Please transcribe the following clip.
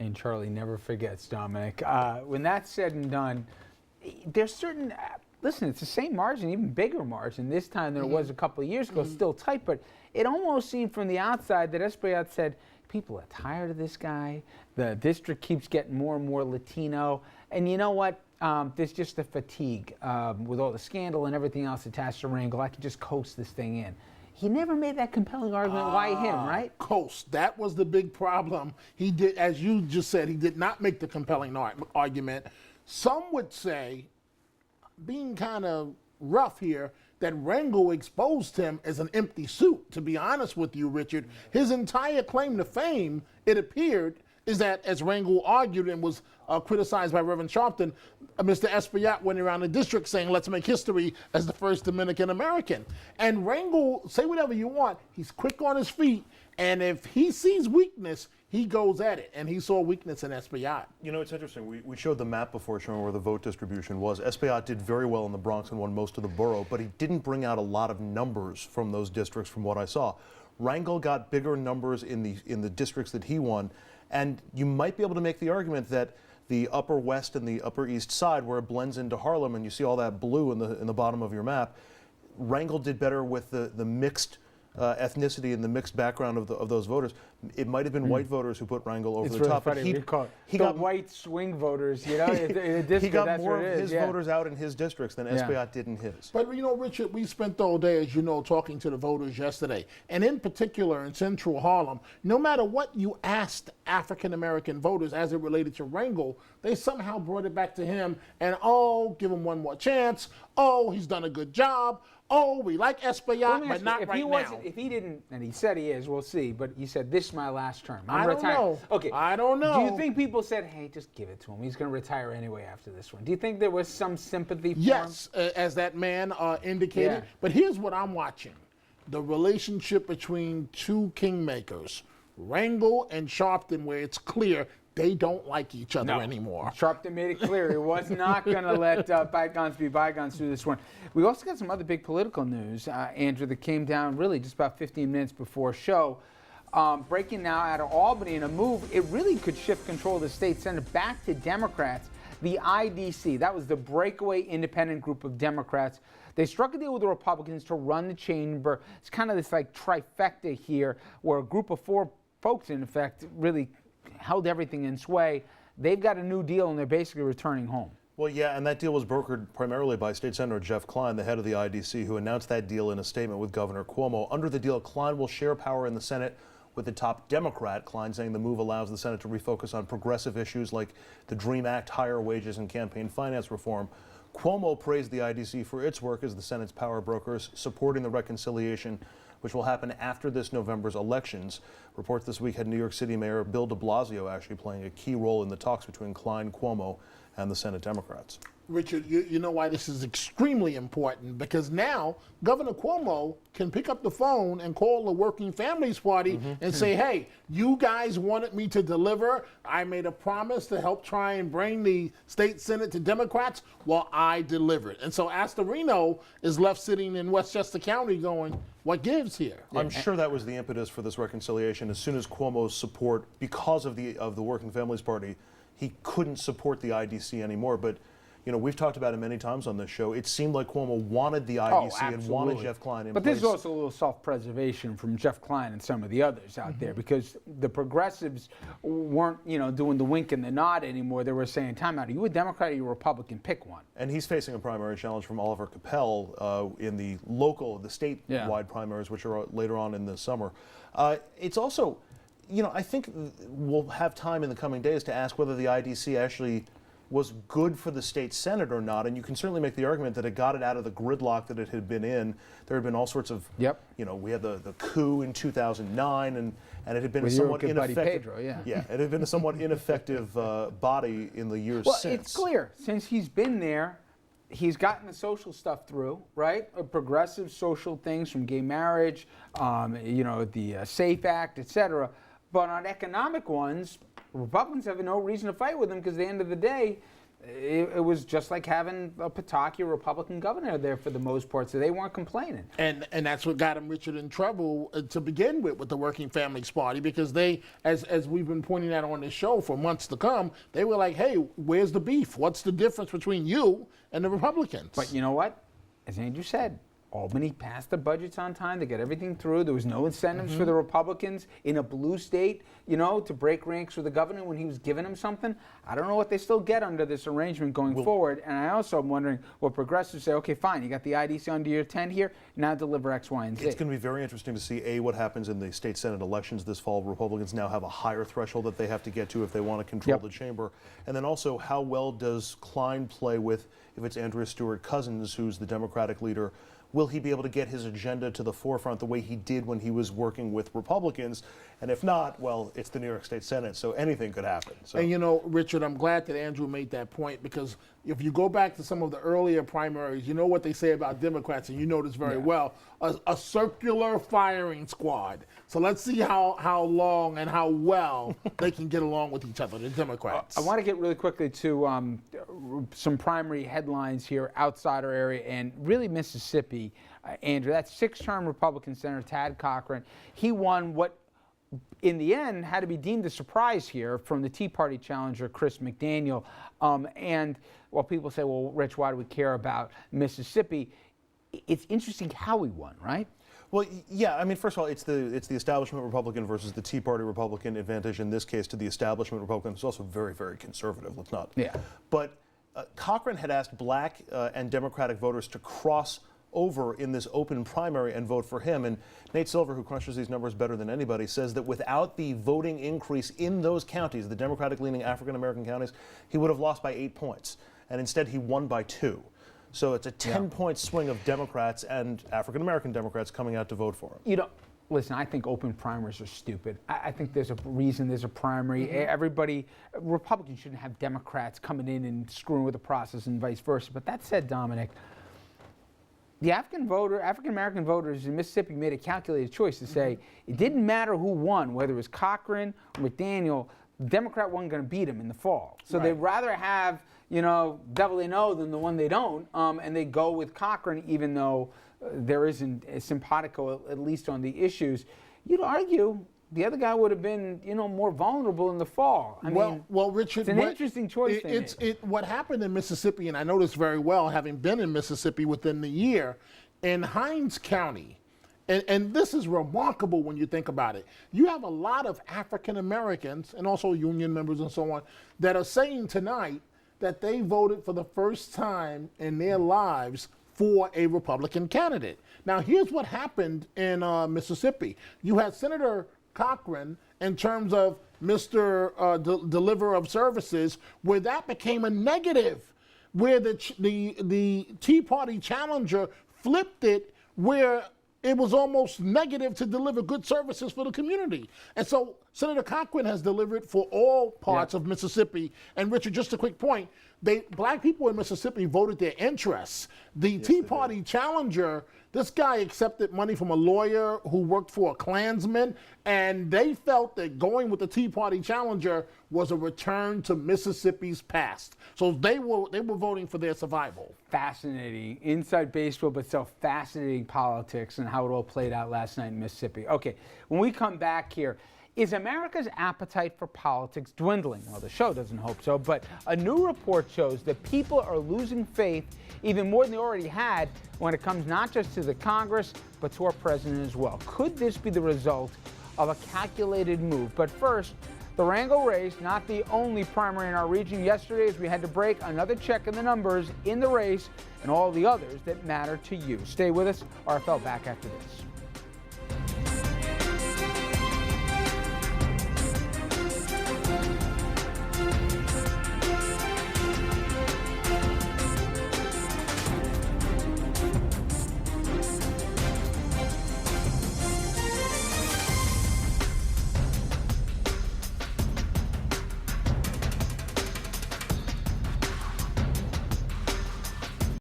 And Charlie never forgets, Dominic. When that's said and done, there's certain, listen, it's the same margin, even bigger margin this time than it was a couple of years ago, still tight, but it almost seemed from the outside that Espaillat said, people are tired of this guy. The district keeps getting more and more Latino. And you know what? There's just a fatigue with all the scandal and everything else attached to Rangel. I could just coast this thing in. He never made that compelling argument. Why him, right? Coast. That was the big problem. He did, as you just said, he did not make the compelling argument. Some would say, being kind of rough here, that Rangel exposed him as an empty suit. To be honest with you, Richard, his entire claim to fame, it appeared, is that, as Rangel argued and was criticized by Reverend Sharpton, Mr. Espaillat went around the district saying, let's make history as the first Dominican American. And Rangel, say whatever you want, he's quick on his feet, and if he sees weakness, he goes at it, and he saw weakness in Espaillat. You know, it's interesting. We showed the map before showing where the vote distribution was. Espaillat did very well in the Bronx and won most of the borough, but he didn't bring out a lot of numbers from those districts from what I saw. Rangel got bigger numbers in the districts that he won, and you might be able to make the argument that the Upper West and the Upper East Side, where it blends into Harlem, and you see all that blue in the bottom of your map, Rangel did better with the mixed ethnicity and the mixed background of those voters. It might have been white voters who put Rangel over the top. Funny. He got white swing voters, you know, in a district. He got more of his voters out in his districts than Espaillat did in his. But, you know, Richard, we spent the whole day, as you know, talking to the voters yesterday. And in particular, in Central Harlem, no matter what you asked African-American voters as it related to Rangel, they somehow brought it back to him and, oh, give him one more chance. Oh, he's done a good job. Oh, we like Espaillat, but not right now. If he didn't, and he said he is, we'll see, but he said, this is my last term. I don't know. Okay. I don't know. Do you think people said, hey, just give it to him. He's going to retire anyway after this one. Do you think there was some sympathy for him? Yes, as that man indicated. Yeah. But here's what I'm watching. The relationship between two kingmakers, Rangel and Sharpton, where it's clear they don't like each other anymore. Sharpton made it clear he was not going to let bygones be bygones through this one. We also got some other big political news, Andrew, that came down really just about 15 minutes before show. Breaking now out of Albany in a move, it really could shift control of the state Senate back to Democrats. The IDC, that was the breakaway independent group of Democrats. They struck a deal with the Republicans to run the chamber. It's kind of this like trifecta here, where a group of four folks, in effect, really held everything in sway. They've got a new deal, and they're basically returning home. Well, yeah, and that deal was brokered primarily by State Senator Jeff Klein, the head of the IDC, who announced that deal in a statement with Governor Cuomo. Under the deal, Klein will share power in the Senate with the top Democrat. Klein saying the move allows the Senate to refocus on progressive issues like the DREAM Act, higher wages, and campaign finance reform. Cuomo praised the IDC for its work as the Senate's power brokers, supporting the reconciliation, which will happen after this November's elections. Reports this week had New York City Mayor Bill de Blasio actually playing a key role in the talks between Klein, Cuomo, and the Senate Democrats. Richard, you know why this is extremely important? Because now Governor Cuomo can pick up the phone and call the Working Families Party and say, hey, you guys wanted me to deliver. I made a promise to help try and bring the state Senate to Democrats. Well, I delivered. And so Astorino is left sitting in Westchester County going, what gives here? I'm sure that was the impetus for this reconciliation. As soon as Cuomo's support, because of the Working Families Party, he couldn't support the IDC anymore. But you know, we've talked about it many times on this show. It seemed like Cuomo wanted the IDC and wanted Jeff Klein in place. But there's also a little self-preservation from Jeff Klein and some of the others out there, because the progressives weren't, you know, doing the wink and the nod anymore. They were saying, time out, are you a Democrat or are you a Republican? Pick one. And he's facing a primary challenge from Oliver Capel in the statewide primaries, which are later on in the summer. It's also, you know, I think we'll have time in the coming days to ask whether the IDC actually was good for the state Senate or not, and you can certainly make the argument that it got it out of the gridlock that it had been in. There had been all sorts of, you know, we had the coup in 2009, and it had been a somewhat ineffective, it had been a somewhat ineffective body in the years since. Well, it's clear, since he's been there, he's gotten the social stuff through, right? Progressive social things from gay marriage, you know, the SAFE Act, etc. But on economic ones, Republicans have no reason to fight with him, because at the end of the day, it was just like having a Pataki, a Republican governor there for the most part, so they weren't complaining. And that's what got him, Richard, in trouble to begin with the Working Families Party, because they, as we've been pointing out on this show for months to come, they were like, hey, where's the beef? What's the difference between you and the Republicans? But you know what? As Andrew said, Albany passed the budgets on time. They got everything through. There was no incentives for the Republicans in a blue state, to break ranks with the governor when he was giving them something. I don't know what they still get under this arrangement going forward. And I also am wondering what progressives say, okay, fine, you got the IDC under your tent here, now deliver X, Y, and Z. It's going to be very interesting to see, what happens in the state Senate elections this fall. Republicans now have a higher threshold that they have to get to if they want to control the chamber. And then also, how well does Klein play with, if it's Andrea Stewart Cousins, who's the Democratic leader, will he be able to get his agenda to the forefront the way he did when he was working with Republicans? And if not, well, it's the New York State Senate, so anything could happen. So. And Richard, I'm glad that Andrew made that point, because if you go back to some of the earlier primaries, you know what they say about Democrats, and you know this very well, a circular firing squad. So let's see how long and how well they can get along with each other, the Democrats. I want to get really quickly to some primary headlines here outside our area, and really Mississippi. Andrew, that 6-term Republican Senator Tad Cochran, he won what in the end had to be deemed a surprise here from the Tea Party challenger Chris McDaniel. And while people say, well, Rich, why do we care about Mississippi? It's interesting how he won, right? Well, yeah. I mean, first of all, it's the establishment Republican versus the Tea Party Republican advantage in this case to the establishment Republican. It's also very, very conservative. Let's not. Yeah. But Cochran had asked Black and Democratic voters to cross over in this open primary and vote for him. And Nate Silver, who crunches these numbers better than anybody, says that without the voting increase in those counties, the Democratic-leaning African-American counties, he would have lost by 8 points. And instead, he won by 2. So it's a 10-point swing of Democrats and African-American Democrats coming out to vote for him. Listen, I think open primaries are stupid. I think there's a reason there's a primary. Everybody, Republicans shouldn't have Democrats coming in and screwing with the process and vice versa. But that said, Dominic, the African-American voters in Mississippi made a calculated choice to say it didn't matter who won, whether it was Cochran or McDaniel, the Democrat wasn't going to beat him in the fall. So they'd rather have, devil they know than the one they don't, and they go with Cochran even though there isn't a simpatico, at least on the issues. You'd argue the other guy would have been, more vulnerable in the fall. I mean, Richard, it's an interesting choice. What happened in Mississippi, and I know this very well, having been in Mississippi within the year, in Hinds County, and this is remarkable when you think about it. You have a lot of African Americans and also union members and so on that are saying tonight that they voted for the first time in their lives for a Republican candidate. Now, here's what happened in Mississippi. You had Senator Cochran in terms of Mr. Deliverer of Services, where that became a negative, where the Tea Party challenger flipped it, where it was almost negative to deliver good services for the community. And so Senator Cochran has delivered for all parts of Mississippi. And Richard, just a quick point, Black people in Mississippi voted their interests. The Tea Party challenger, this guy accepted money from a lawyer who worked for a Klansman, and they felt that going with the Tea Party challenger was a return to Mississippi's past. So they were voting for their survival. Fascinating. Inside baseball, but so fascinating politics and how it all played out last night in Mississippi. Okay, when we come back here, is America's appetite for politics dwindling? Well, the show doesn't hope so, but a new report shows that people are losing faith even more than they already had when it comes not just to the Congress, but to our president as well. Could this be the result of a calculated move? But first, the Wrangell race, not the only primary in our region. Yesterday, as we had to break another check in the numbers in the race and all the others that matter to you. Stay with us. RFL back after this.